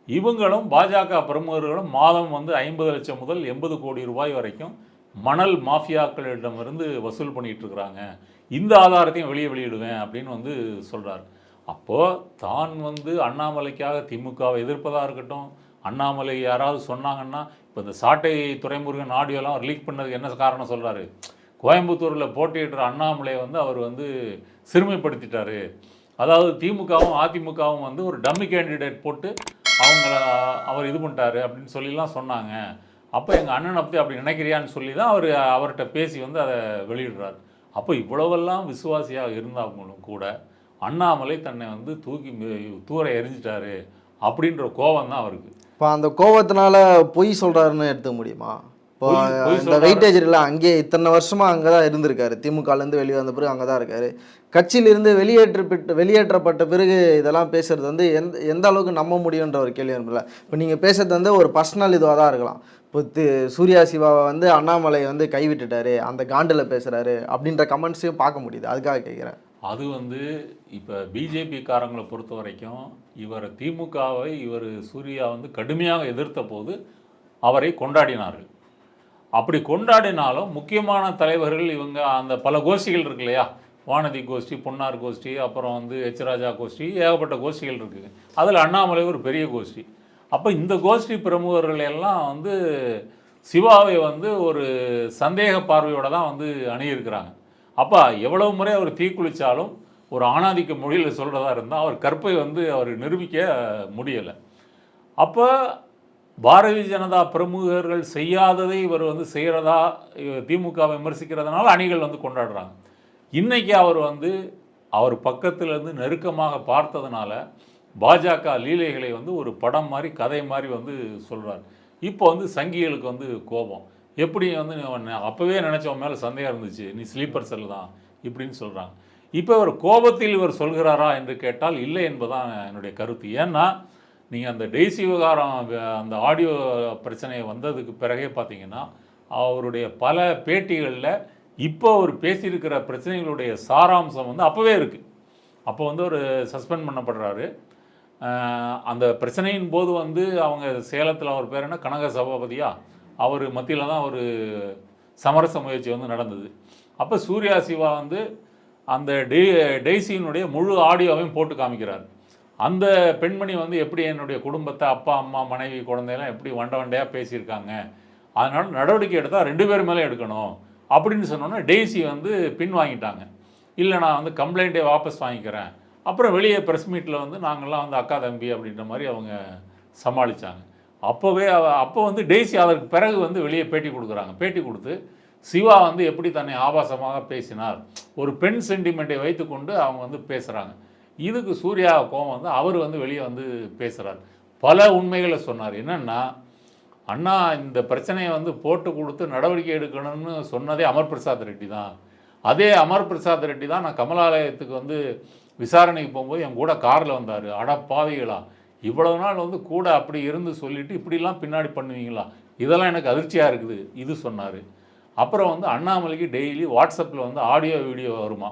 இவங்களும் பாஜக பிரமுகர்களும் மாதம் வந்து 50 லட்சம் முதல் 80 கோடி ரூபாய் வரைக்கும் மணல் மாஃபியாக்களிடமிருந்து வசூல் பண்ணிகிட்டு இருக்கிறாங்க. இந்த ஆதாரத்தையும் வெளியிடுவேன் அப்படின்னு வந்து சொல்கிறார். அப்போது தான் வந்து அண்ணாமலைக்காக திமுகவை எதிர்ப்பதாக இருக்கட்டும், அண்ணாமலை யாராவது சொன்னாங்கன்னா, இப்போ இந்த சாட்டை துரைமுருகன் ஆடியோலாம் லீக் பண்ணதுக்கு என்ன காரணம் சொல்கிறாரு, கோயம்புத்தூரில் போட்டியிடுற அண்ணாமலையை வந்து அவர் வந்து சிறுமைப்படுத்திட்டாரு. அதாவது திமுகவும் அதிமுகவும் வந்து ஒரு டம்மி கேண்டிடேட் போட்டு அவர் இது பண்ணிட்டாரு அப்படின்னு சொல்லிலாம் சொன்னாங்க. அப்போ எங்கள் அண்ணனை பற்றி அப்படி நினைக்கிறியான்னு சொல்லி தான் அவர்கிட்ட பேசி வந்து அதை வெளியிடுறார். அப்போ இவ்வளவெல்லாம் விசுவாசியாக இருந்தாலும் கூட அண்ணாமலை தன்னை வந்து தூர எரிஞ்சிட்டாரு அப்படின்ற கோபம் தான் அவருக்கு. இப்போ அந்த கோபத்தினால பொய் சொல்கிறாருன்னு எடுத்துக்க முடியுமா? இப்போ இந்த வெயிட்டேஜ் இல்லை, அங்கேயே இத்தனை வருஷமாக அங்கே தான் இருந்திருக்காரு, திமுகலேருந்து வெளியே வந்த பிறகு அங்கே தான் இருக்காரு. கட்சியிலிருந்து வெளியேற்றப்பட்ட பிறகு இதெல்லாம் பேசுகிறது வந்து எந்த அளவுக்கு நம்ப முடியுன்ற ஒரு கேள்வி இருக்குல்ல. இப்போ நீங்கள் பேசுறது வந்து ஒரு பர்சனல் இதுவாக தான் இருக்கலாம். இப்போ சூர்யா சிவாவை வந்து அண்ணாமலை வந்து கைவிட்டுட்டாரு, அந்த காண்டில் பேசுகிறாரு அப்படின்ற கமெண்ட்ஸையும் பார்க்க முடியுது. அதுக்காக கேட்குறேன். அது வந்து இப்போ பிஜேபிக்காரங்களை பொறுத்த வரைக்கும் இவர் சூர்யா வந்து கடுமையாக எதிர்த்த போது அவரை கொண்டாடினார்கள். அப்படி கொண்டாடினாலும் முக்கியமான தலைவர்கள் இவங்க அந்த பல கோஷ்டிகள் இருக்கு இல்லையா, வானதி கோஷ்டி, பொன்னார் கோஷ்டி, அப்புறம் வந்து எச் ராஜா கோஷ்டி, ஏகப்பட்ட கோஷ்டிகள் இருக்குது. அதில் அண்ணாமலை ஒரு பெரிய கோஷ்டி. அப்போ இந்த கோஷ்டி பிரமுகர்கள் எல்லாம் வந்து சிவாவை வந்து ஒரு சந்தேக பார்வையோடு தான் வந்து அணுகியிருக்கிறாங்க. அப்போ எவ்வளவு முறை அவர் தீக்குளித்தாலும் ஒரு ஆணாதிக்க மொழியில் சொல்கிறதா இருந்தால் அவர் கற்பை வந்து அவர் நிரூபிக்க முடியலை. அப்போ பாரதிய ஜனதா பிரமுகர்கள் செய்யாததை இவர் வந்து செய்கிறதா திமுக விமர்சிக்கிறதுனால அணிகள் வந்து கொண்டாடுறாங்க. இன்றைக்கி அவர் பக்கத்திலேருந்து நெருக்கமாக பார்த்ததுனால பாஜக லீலைகளை வந்து ஒரு படம் மாதிரி கதை மாதிரி வந்து சொல்கிறார். இப்போ வந்து சங்கிகளுக்கு வந்து கோபம், எப்படி வந்து அப்போவே நினச்சவன் மேலே சந்தேகம் இருந்துச்சு, நீ ஸ்லீப்பர் செல் தான் இப்படின்னு சொல்கிறாங்க. இப்போ இவர் கோபத்தில் இவர் சொல்கிறாரா என்று கேட்டால் இல்லை என்பதுதான் என்னுடைய கருத்து. ஏன்னா நீங்கள் அந்த டெய்ஸி விவகாரம் அந்த ஆடியோ பிரச்சனை வந்ததுக்கு பிறகே பார்த்தீங்கன்னா அவருடைய பல பேட்டிகளில் இப்போ அவர் பேசியிருக்கிற பிரச்சனைகளுடைய சாராம்சம் வந்து அப்போவே இருக்குது. அப்போ வந்து ஒரு சஸ்பெண்ட் பண்ணப்படுறாரு. அந்த பிரச்சனையின் போது வந்து அவங்க சேலத்தில் அவர் பேர் என்ன, கனக சபாபதியா, அவர் மத்தியில் தான் ஒரு சமரச முயற்சி வந்து நடந்தது. அப்போ சூர்யா சிவா வந்து அந்த டெய்ஸியினுடைய முழு ஆடியோவையும் போட்டு காமிக்கிறார். அந்த பெண்மணி வந்து எப்படி என்னுடைய குடும்பத்தை, அப்பா அம்மா மனைவி குழந்தையெல்லாம் எப்படி வண்டையாக பேசியிருக்காங்க, அதனால் நடவடிக்கை எடுத்தால் 2 பேர் மேலே எடுக்கணும் அப்படின்னு சொன்னோன்னா டெய்ஸி வந்து பின் வாங்கிட்டாங்க. இல்லை நான் வந்து கம்ப்ளைண்ட்டே வாபஸ் வாங்கிக்கிறேன். அப்புறம் வெளியே ப்ரெஸ் மீட்டில் வந்து நாங்கள்லாம் வந்து அக்கா தம்பி அப்படின்ற மாதிரி அவங்க சமாளித்தாங்க. அப்போ வந்து டெய்ஸி அதற்கு பிறகு வந்து வெளியே பேட்டி கொடுக்குறாங்க. பேட்டி கொடுத்து சிவா வந்து எப்படி தன்னை ஆபாசமாக பேசினார், ஒரு பெண் சென்டிமெண்ட்டை வைத்துக்கொண்டு அவங்க வந்து பேசுகிறாங்க. இதுக்கு சூர்யா கோவம் வந்து அவர் வந்து வெளியே வந்து பேசுகிறார். பல உண்மைகளை சொன்னார். என்னென்னா, அண்ணா இந்த பிரச்சனையை வந்து போட்டு கொடுத்து நடவடிக்கை எடுக்கணும்னு சொன்னதே அமர் பிரசாத் ரெட்டி தான். அதே அமர் பிரசாத் ரெட்டி தான் நான் கமலாலயத்துக்கு வந்து விசாரணைக்கு போகும்போது என் கூட காரில் வந்தார். அடப்பாவிகளா, இவ்வளவு நாள் வந்து கூட அப்படி இருந்து சொல்லிவிட்டு இப்படிலாம் பின்னாடி பண்ணுவீங்களா, இதெல்லாம் எனக்கு அதிர்ச்சியாக இருக்குது, இது சொன்னார். அப்புறம் வந்து அண்ணாமலைக்கு டெய்லி வாட்ஸ்அப்பில் வந்து ஆடியோ வீடியோ வருமா,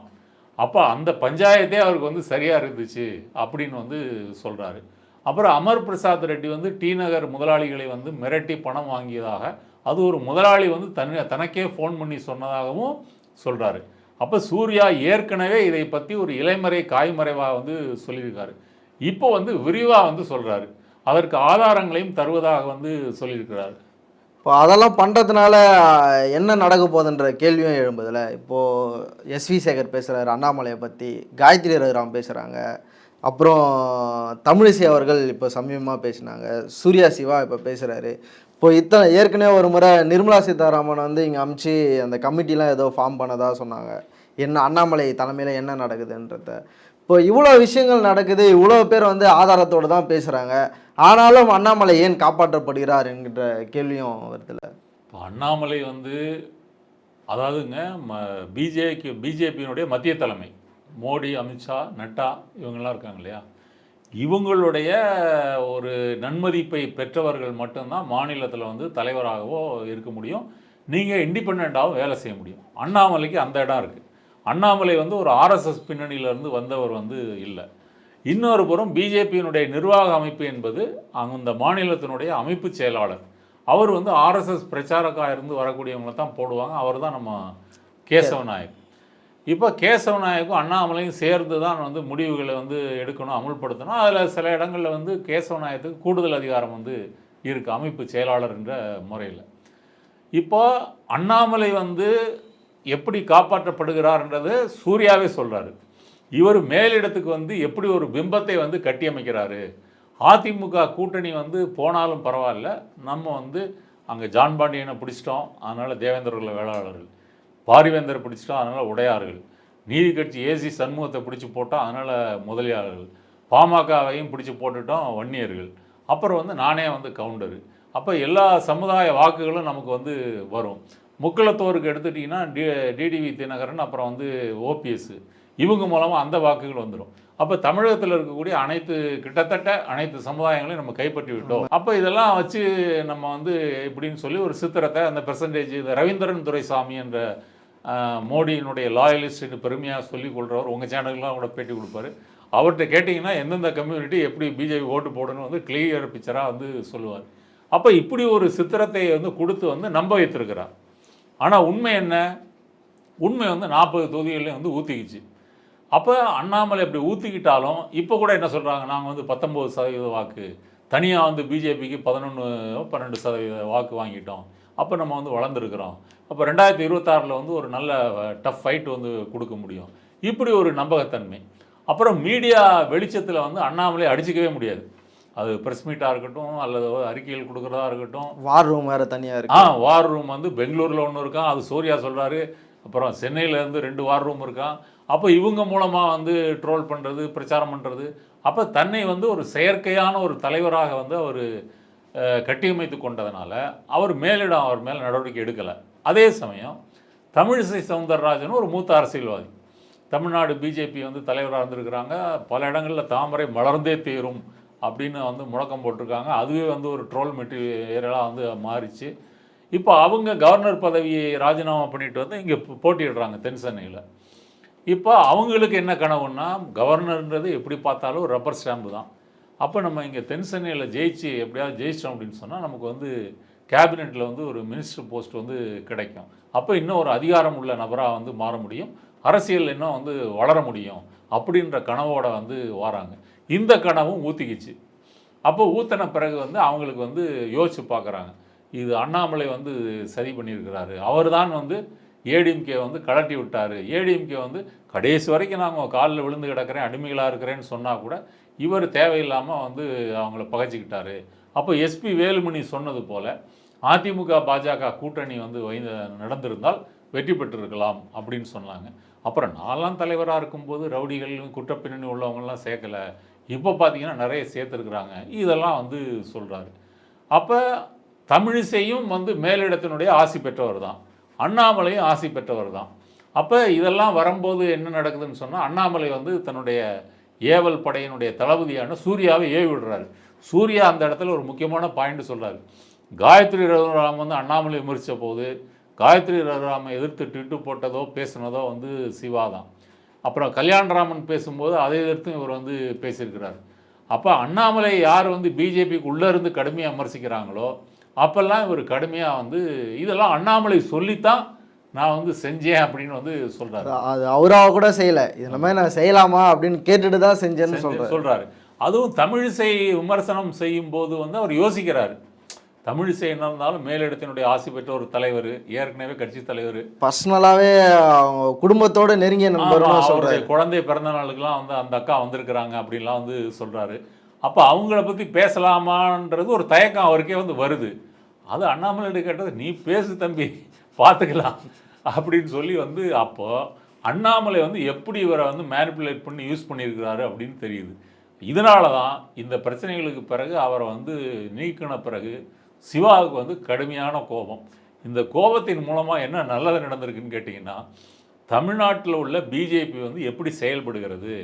அப்போ அந்த பஞ்சாயத்தே அவருக்கு வந்து சரியாக இருந்துச்சு அப்படின்னு வந்து சொல்கிறாரு. அப்புறம் அமர் பிரசாத் ரெட்டி வந்து டி நகர் முதலாளிகளை வந்து மிரட்டி பணம் வாங்கியதாக, அது ஒரு முதலாளி வந்து தனக்கே ஃபோன் பண்ணி சொன்னதாகவும் சொல்கிறாரு. அப்போ சூர்யா ஏற்கனவே இதை பற்றி ஒரு இலைமறை காய்மறைவாக வந்து சொல்லியிருக்காரு. இப்போ வந்து விரிவாக வந்து சொல்கிறாரு, அதற்கு ஆதாரங்களையும் தருவதாக வந்து சொல்லியிருக்கிறார். இப்போ அதெல்லாம் பண்ணுறதுனால என்ன நடக்க போகுதுன்ற கேள்வியும் எழும்புதில்ல. இப்போது எஸ்வி சேகர் பேசுகிறாரு அண்ணாமலையை பற்றி, காயத்ரி ரகுராம் பேசுகிறாங்க, அப்புறம் தமிழிசை அவர்கள் இப்போ சமீபமாக பேசினாங்க, சூர்யா சிவா இப்போ பேசுகிறாரு. இப்போ ஏற்கனவே ஒரு முறை நிர்மலா சீதாராமன் வந்து இங்கே அமுச்சு அந்த கமிட்டிலாம் ஏதோ ஃபார்ம் பண்ணதா சொன்னாங்க, என்ன அண்ணாமலை தலைமையில் என்ன நடக்குதுன்றத. இப்போ இவ்வளோ விஷயங்கள் நடக்குது, இவ்வளோ பேர் வந்து ஆதாரத்தோடு தான் பேசுகிறாங்க, ஆனாலும் அண்ணாமலை ஏன் காப்பாற்றப்படுகிறார் என்கிற கேள்வியும் வருதுல்ல. இப்போ அண்ணாமலை வந்து அதாவதுங்க பிஜேபியினுடைய மத்திய தலைமை மோடி, அமித்ஷா, நட்டா இவங்கெல்லாம் இருக்காங்க இல்லையா, இவங்களுடைய ஒரு நன்மதிப்பை பெற்றவர்கள் மட்டும்தான் மாநிலத்தில் வந்து தலைவராகவோ இருக்க முடியும், நீங்கள் இண்டிபெண்ட்டாகவும் வேலை செய்ய முடியும். அண்ணாமலைக்கு அந்த இடம் இருக்குது. அண்ணாமலை வந்து ஒரு ஆர்எஸ்எஸ் பின்னணியிலேருந்து வந்தவர் வந்து இல்லை. இன்னொரு புறம் பிஜேபியினுடைய நிர்வாக அமைப்பு என்பது அந்த மாநிலத்தினுடைய அமைப்பு செயலாளர், அவர் வந்து ஆர்எஸ்எஸ் பிரச்சாரக்காக இருந்து வரக்கூடியவங்களை தான் போடுவாங்க. அவர் தான் நம்ம கேசவ நாயக். இப்போ கேசவ நாயக்கும் அண்ணாமலையும் சேர்ந்து தான் வந்து முடிவுகளை வந்து எடுக்கணும், அமுல்படுத்தணும். அதில் சில இடங்களில் வந்து கேசவ நாயத்துக்கு கூடுதல் அதிகாரம் வந்து இருக்குது அமைப்பு செயலாளர் என்ற முறையில். இப்போ அண்ணாமலை வந்து எப்படி காப்பாற்றப்படுகிறார்ன்றது சூர்யாவே சொல்கிறாரு. இவர் மேலிடத்துக்கு வந்து எப்படி ஒரு பிம்பத்தை வந்து கட்டியமைக்கிறாரு. அதிமுக கூட்டணி வந்து போனாலும் பரவாயில்ல, நம்ம வந்து அங்கே ஜான் பாண்டியனை பிடிச்சிட்டோம், அதனால் தேவேந்திரகுல வேளாளர்கள், பாரிவேந்தர் பிடிச்சிட்டோம், அதனால் உடையார்கள், நீதி கட்சி ஏசி சண்முகத்தை பிடிச்சி போட்டோம், அதனால் முதலியாளர்கள், பாமகவையும் பிடிச்சி போட்டுட்டோம் வன்னியர்கள், அப்புறம் வந்து நானே வந்து கவுண்டரு. அப்போ எல்லா சமுதாய வாக்குகளும் நமக்கு வந்து வரும். முக்குளத்தோருக்கு எடுத்துட்டிங்கன்னா டிடிவி தினகரன், அப்புறம் வந்து ஓபிஎஸ், இவங்க மூலமாக அந்த வாக்குகள் வந்துடும். அப்போ தமிழகத்தில் இருக்கக்கூடிய கிட்டத்தட்ட அனைத்து சமுதாயங்களையும் நம்ம கைப்பற்றி விட்டோம். அப்போ இதெல்லாம் வச்சு நம்ம வந்து இப்படின்னு சொல்லி ஒரு சித்திரத்தை அந்த பெர்சன்டேஜ் ரவீந்திரன் துரைசாமி என்ற மோடியினுடைய லாயலிஸ்ட் பெருமையாக சொல்லிக் கொள்கிறவர், உங்கள் சேனல்லாம் கூட பேட்டி கொடுப்பாரு. அவர்கிட்ட கேட்டிங்கன்னா எந்தெந்த கம்யூனிட்டி எப்படி பிஜேபி ஓட்டு போடணும்னு வந்து கிளியர் பிக்சராக வந்து சொல்லுவார். அப்போ இப்படி ஒரு சித்திரத்தை வந்து கொடுத்து வந்து நம்ப வைத்திருக்கிறார். ஆனால் உண்மை என்ன? உண்மை வந்து 40 தொகுதிகளையும் வந்து ஊற்றிக்கிச்சு. அப்போ அண்ணாமலை இப்படி ஊற்றிக்கிட்டாலும் இப்போ கூட என்ன சொல்கிறாங்க, நாங்கள் வந்து 19% வாக்கு, தனியாக வந்து பிஜேபிக்கு 11-12% வாக்கு வாங்கிட்டோம், அப்போ நம்ம வந்து வளர்ந்துருக்கிறோம், அப்போ 2026 வந்து ஒரு நல்ல டஃப் ஃபைட் வந்து கொடுக்க முடியும், இப்படி ஒரு நம்பகத்தன்மை. அப்புறம் மீடியா வெளிச்சத்தில் வந்து அண்ணாமலை அடிச்சிக்கவே முடியாது. அது ப்ரெஸ் மீட்டாக இருக்கட்டும், அல்லது அறிக்கைகள் கொடுக்குறதா இருக்கட்டும். வார் ரூம் வேறு தனியாக இருக்கு. வார் ரூம் வந்து பெங்களூரில் ஒன்று இருக்கான், அது சூர்யா சொல்கிறாரு. அப்புறம் சென்னையிலேருந்து 2 வார் ரூம் இருக்கான். அப்போ இவங்க மூலமாக வந்து ட்ரோல் பண்ணுறது, பிரச்சாரம் பண்ணுறது. அப்போ தன்னை வந்து ஒரு செயற்கையான ஒரு தலைவராக வந்து அவர் கட்டியமைத்து கொண்டதுனால அவர் மேலிடம் அவர் மேலே நடவடிக்கை எடுக்கலை. அதே சமயம் தமிழிசை சவுந்தரராஜன் ஒரு மூத்த அரசியல்வாதி, தமிழ்நாடு பிஜேபி வந்து தலைவராக இருந்திருக்கிறாங்க. பல இடங்களில் தாமரை மலர்ந்தே தீரும் அப்படின்னு வந்து முழக்கம் போட்டிருக்காங்க. அதுவே வந்து ஒரு ட்ரோல் மெட்டீரியலாக வந்து மாறிச்சு. இப்போ அவங்க கவர்னர் பதவியை ராஜினாமா பண்ணிட்டு வந்து இங்கே போட்டியிடுறாங்க தென் சென்னையில். இப்போ அவங்களுக்கு என்ன கனவுன்னா, கவர்னர்ன்றது எப்படி பார்த்தாலும் ரப்பர் ஸ்டாம்பு தான். அப்போ நம்ம இங்கே தென் சென்னையில் ஜெயிச்சு எப்படியாவது ஜெயிச்சிட்டோம் அப்படின்னு சொன்னால் நமக்கு வந்து கேபினெட்டில் வந்து ஒரு மினிஸ்டர் போஸ்ட் வந்து கிடைக்கும். அப்போ இன்னும் ஒரு அதிகாரம் உள்ள நபராக வந்து மாற முடியும், அரசியல் இன்னும் வந்து வளர முடியும் அப்படின்ற கனவோட வந்து வராங்க. இந்த கனவும் ஊற்றிக்கிச்சு. அப்போ ஊற்றின பிறகு வந்து அவங்களுக்கு வந்து யோசித்து பார்க்குறாங்க, இது அண்ணாமலை வந்து சரி பண்ணியிருக்கிறாரு, அவர் தான் வந்து ஏடிஎம்கே வந்து கலட்டி விட்டார், ஏடிஎம்கே வந்து கடைசி வரைக்கும் நாங்கள் காலில் விழுந்து கிடக்கிறேன், அடிமைகளாக இருக்கிறேன்னு சொன்னால் கூட இவர் தேவையில்லாமல் வந்து அவங்கள பகைச்சிக்கிட்டாரு. அப்போ எஸ்பி வேலுமணி சொன்னது போல் அதிமுக பாஜக கூட்டணி வந்து நடந்திருந்தால் வெற்றி பெற்றிருக்கலாம் அப்படின்னு சொன்னாங்க. அப்புறம் நாலாம் தலைவராக இருக்கும்போது ரவுடிகள் குற்றப்பின்னணி உள்ளவங்களாம் சேர்க்கலை, இப்போ பார்த்தீங்கன்னா நிறைய சேர்த்துருக்குறாங்க, இதெல்லாம் வந்து சொல்கிறாரு. அப்போ தமிழிசையும் வந்து மேலிடத்தினுடைய ஆசி பெற்றவர் தான், அண்ணாமலையும் ஆசி பெற்றவர் தான். அப்போ இதெல்லாம் வரும்போது என்ன நடக்குதுன்னு சொன்னால், அண்ணாமலை வந்து தன்னுடைய ஏவல் படையினுடைய தளபதியான சூர்யாவை ஏவி விடுறாரு. சூர்யா அந்த இடத்துல ஒரு முக்கியமான பாயிண்ட் சொல்கிறார். காயத்ரி ரகுராம் வந்து அண்ணாமலை விமர்சித்த போது காயத்ரி ரகுராமை எதிர்த்து ட்விட்டு போட்டதோ பேசுனதோ வந்து சிவா தான். அப்புறம் கல்யாணராமன் பேசும்போது அதை எதிர்த்து இவர் வந்து பேசியிருக்கிறார். அப்போ அண்ணாமலை யார் வந்து பிஜேபிக்கு உள்ளே இருந்து கடுமையாக விமர்சிக்கிறாங்களோ அப்போல்லாம் இவர் கடுமையாக வந்து இதெல்லாம் அண்ணாமலை சொல்லித்தான் நான் வந்து செஞ்சேன் அப்படின்னு வந்து சொல்கிறாரு. அது அவராக கூட செய்யலை, இது மாதிரி நான் செய்யலாமா அப்படின்னு கேட்டுட்டு தான் செஞ்சேன்னு சொல்கிறாரு. அதுவும் தமிழிசை விமர்சனம் செய்யும் போது வந்து அவர் யோசிக்கிறாரு, தமிழிசை என்ன இருந்தாலும் மேலிடத்தினுடைய ஆசி பெற்ற ஒரு தலைவர், ஏற்கனவே கட்சி தலைவர். பர்சனலாகவே அவங்க குடும்பத்தோட நெருங்கிய நண்பர்னு அவருடைய சொல்கிறாரு. குழந்தை பிறந்த நாளுக்கெல்லாம் வந்து அந்த அக்கா வந்திருக்கிறாங்க அப்படின்லாம் வந்து சொல்கிறாரு. அப்போ அவங்கள பற்றி பேசலாமான்றது ஒரு தயக்கம் அவருக்கே வந்து வருது. அது அண்ணாமலையிட்ட கேட்டது, நீ பேசு தம்பி பார்த்துக்கலாம் அப்படின்னு சொல்லி வந்து அப்போ அண்ணாமலை வந்து எப்படி இவரை வந்து மேனிப்புலேட் பண்ணி யூஸ் பண்ணியிருக்கிறாரு அப்படின்னு தெரியுது. இதனால தான் இந்த பிரச்சனைகளுக்கு பிறகு அவரை வந்து நீக்கின பிறகு சிவாவுக்கு வந்து கடுமையான கோபம். இந்த கோபத்தின் மூலமாக என்ன நல்லது நடந்திருக்குன்னு கேட்டிங்கன்னா, தமிழ்நாட்டில் உள்ள பிஜேபி வந்து எப்படி செயல்படுகிறது,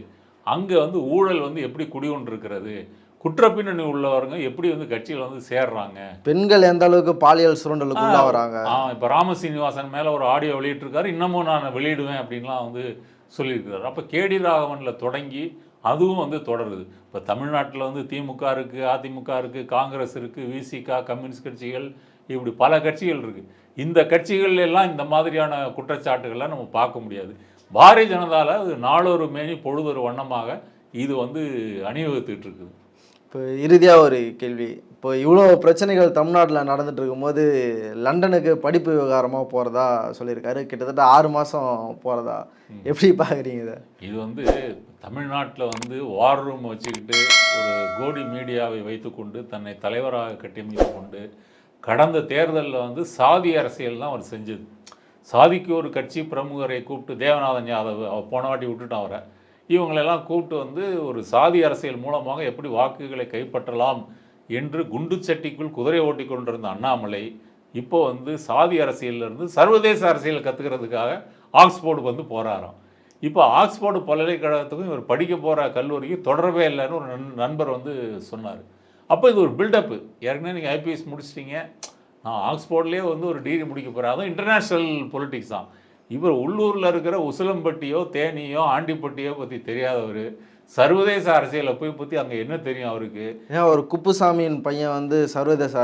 அங்கே வந்து ஊழல் வந்து எப்படி குடிகொண்டிருக்கிறது, குற்றப்பின்னணி உள்ளவங்க எப்படி வந்து கட்சியில் வந்து சேர்றாங்க, பெண்கள் எந்த அளவுக்கு பாலியல் சுரண்டலுக்கு உள்ளாகிறாங்க. இப்போ ராமசீனிவாசன் மேலே ஒரு ஆடியோ வெளியிட்டிருக்காரு, இன்னமும் நான் வெளியிடுவேன் அப்படின்லாம் வந்து சொல்லியிருக்கிறார். அப்போ கேடி ராகவனில் தொடங்கி அதுவும் வந்து தொடருது. இப்போ தமிழ்நாட்டில் வந்து திமுக இருக்குது, அதிமுக இருக்குது, காங்கிரஸ் இருக்குது, விசிக, கம்யூனிஸ்ட் கட்சிகள், இப்படி பல கட்சிகள் இருக்குது. இந்த கட்சிகள் எல்லாம் இந்த மாதிரியான குற்றச்சாட்டுகள்லாம் நம்ம பார்க்க முடியாது. பாரதிய ஜனதாவில் அது நாளொரு மேனி பொழுதொரு வண்ணமாக இது வந்து அணிவகுத்துட்டு இருக்குது. இப்போ இறுதியாக ஒரு கேள்வி, இப்போ இவ்வளோ பிரச்சனைகள் தமிழ்நாட்டில் நடந்துட்டு இருக்கும்போது லண்டனுக்கு படிப்பு விவகாரமாக போகிறதா சொல்லியிருக்காரு. கிட்டத்தட்ட 6 மாதம் போகிறதா, எப்படி பார்க்குறீங்க இதை? இது வந்து தமிழ்நாட்டில் வந்து வார் ரூம் வச்சுக்கிட்டு ஒரு கோடி மீடியாவை வைத்துக்கொண்டு தன்னை தலைவராக கட்டியமைத்து கொண்டு கடந்த தேர்தலில் வந்து சாதி அரசியல் தான் அவர் செஞ்சது. சாதிக்கு ஒரு கட்சி பிரமுகரை கூப்பிட்டு, தேவநாதன் யாதவ் அவர் போன வாட்டி விட்டுட்டு அவரை, இவங்களெல்லாம் கூப்பிட்டு வந்து ஒரு சாதி அரசியல் மூலமாக எப்படி வாக்குகளை கைப்பற்றலாம் என்று குண்டு சட்டிக்குள் குதிரை ஓட்டி கொண்டிருந்த அண்ணாமலை இப்போ வந்து சாதி அரசியலிருந்து சர்வதேச அரசியல் கற்றுக்கிறதுக்காக ஆக்ஸ்போர்டுக்கு வந்து போகிறாராம். இப்போ ஆக்ஸ்போர்டு பல்கலைக்கழகத்துக்கும் இவர் படிக்க போகிற கல்லூரிக்கு தொடரவே இல்லைன்னு ஒரு நண்பர் வந்து சொன்னார். அப்போ இது ஒரு பில்டப்பு. ஏற்கனவே நீங்கள் ஐபிஎஸ் முடிச்சிட்டிங்க, நான் ஆக்ஸ்போர்ட்லேயே வந்து ஒரு டிகிரி முடிக்க போகிறேன். அதுவும் இன்டர்நேஷ்னல் பொலிட்டிக்ஸ் தான். இவர் உள்ளூரில் இருக்கிற உசிலம்பட்டியோ தேனியோ ஆண்டிப்பட்டியோ பற்றி தெரியாதவர், சர்வதேச அரசியலை போய் பற்றி அங்கே என்ன தெரியும் அவருக்கு? ஏன் ஒரு குப்புசாமியின் பையன் வந்து சர்வதேச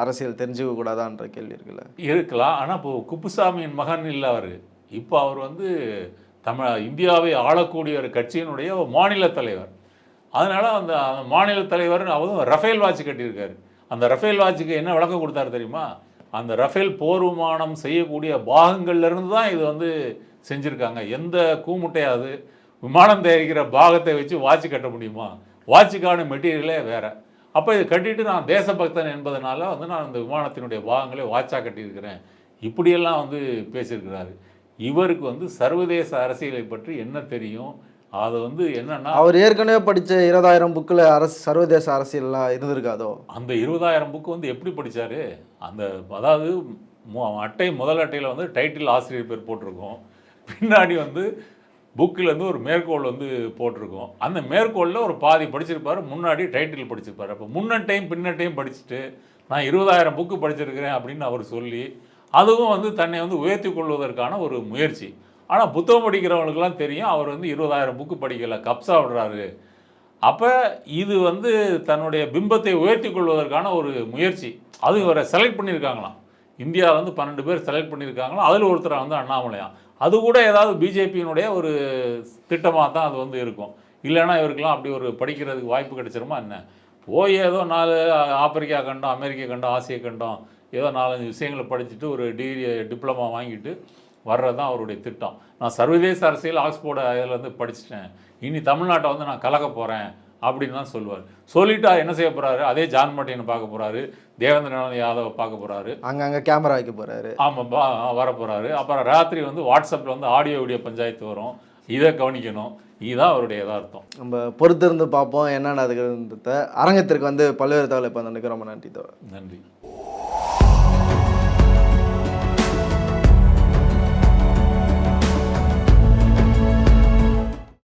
அரசியல் தெரிஞ்சுக்க கூடாதான்ற கேள்வி இருக்குல்ல? இருக்கலாம். ஆனால் இப்போ குப்புசாமியின் மகன் இல்லை அவர். இப்போ அவர் வந்து இந்தியாவை ஆளக்கூடிய ஒரு கட்சியினுடைய மாநில தலைவர். அதனால் அந்த மாநில தலைவர் அவரும் ரஃபேல் வாட்ச் கட்டியிருக்காரு. அந்த ரஃபேல் வாட்சுக்கு என்ன விளக்கம் கொடுத்தாரு தெரியுமா? அந்த ரஃபேல் போர் விமானம் செய்யக்கூடிய பாகங்கள்லேருந்து தான் இது வந்து செஞ்சுருக்காங்க. எந்த கூமுட்டையாவது விமானம் தயாரிக்கிற பாகத்தை வச்சு வாட்ச் கட்ட முடியுமா? வாட்சுக்கான மெட்டீரியலே வேறு. அப்போ இதை கட்டிட்டு நான் தேசபக்தன் என்பதனால வந்து நான் இந்த விமானத்தினுடைய பாகங்களே வாட்சாக கட்டியிருக்கிறேன், இப்படியெல்லாம் வந்து பேசியிருக்கிறாரு. இவருக்கு வந்து சர்வதேச அரசியலை பற்றி என்ன தெரியும்? அது வந்து என்னன்னா, அவர் ஏற்கனவே படித்த 20,000 புக்கில் சர்வதேச அரசியல்லாம் இருந்திருக்காதோ? அந்த 20,000 புக்கு வந்து எப்படி படித்தார்? அந்த அதாவது முதல் அட்டையில் வந்து டைட்டில் ஆசிரியர் பேர் போட்டிருக்கோம், பின்னாடி வந்து புக்கில் வந்து ஒரு மேற்கோள் வந்து போட்டிருக்கோம். அந்த மேற்கோளில் ஒரு பாதி படிச்சிருப்பார், முன்னாடி டைட்டில் படிச்சிருப்பார். அப்போ முன்னட்டையும் பின்னட்டையும் படிச்சுட்டு நான் 20,000 புக்கு படிச்சிருக்கிறேன் அப்படின்னு அவர் சொல்லி, அதுவும் வந்து தன்னை வந்து உயர்த்தி கொள்வதற்கான ஒரு முயற்சி. ஆனால் புத்தகம் படிக்கிறவங்களுக்குலாம் தெரியும் அவர் வந்து 20,000 புக்கு படிக்கலை, கப்ஸா விடுறாரு. அப்போ இது வந்து தன்னுடைய பிம்பத்தை உயர்த்தி கொள்வதற்கான ஒரு முயற்சி. அதுவும் இவரை செலக்ட் பண்ணியிருக்காங்களாம். இந்தியாவில் வந்து 12 பேர் செலக்ட் பண்ணியிருக்காங்களாம். அதில் ஒருத்தர் வந்து அண்ணாமலையாம். அது கூட ஏதாவது பிஜேபியினுடைய ஒரு திட்டமாக தான் அது வந்து இருக்கும். இல்லைன்னா இவருக்கெல்லாம் அப்படி ஒரு படிக்கிறதுக்கு வாய்ப்பு கிடைச்சிருமா என்ன? போய் ஏதோ 4 ஆப்பிரிக்கா கண்டம், அமெரிக்க கண்டம், ஆசிய கண்டம், ஏதோ 4-5 விஷயங்களை படிச்சுட்டு ஒரு டிகிரி டிப்ளமா வாங்கிட்டு வர்றது தான் அவருடைய திட்டம். நான் சர்வதேச அரசியல் ஆக்ஸ்போர்டு அதில் வந்து படிச்சுட்டேன், இனி தமிழ்நாட்டை வந்து நான் கலக்க போகிறேன் அப்படின்னு தான் சொல்லுவார். சொல்லிவிட்டு என்ன செய்ய போகிறாரு? அதே ஜான் மட்டியனை பார்க்க போகிறாரு, தேவேந்திரநாத் யாதவை பார்க்க போகிறாரு, அங்கங்கே கேமரா வைக்க போகிறாரு. ஆமாம், வர போகிறாரு. அப்புறம் ராத்திரி வந்து வாட்ஸ்அப்பில் வந்து ஆடியோ வீடியோ பஞ்சாயத்து வரும், இதை கவனிக்கணும். இதுதான் அவருடைய யதார்த்தம். நம்ம பொறுத்திருந்து பார்ப்போம் என்ன நடக்குதுன்றத. அரங்கத்திற்கு வந்து பல்வேறு தகவலை இப்போ நினைக்கிறோம். ரொம்ப நன்றி. நன்றி.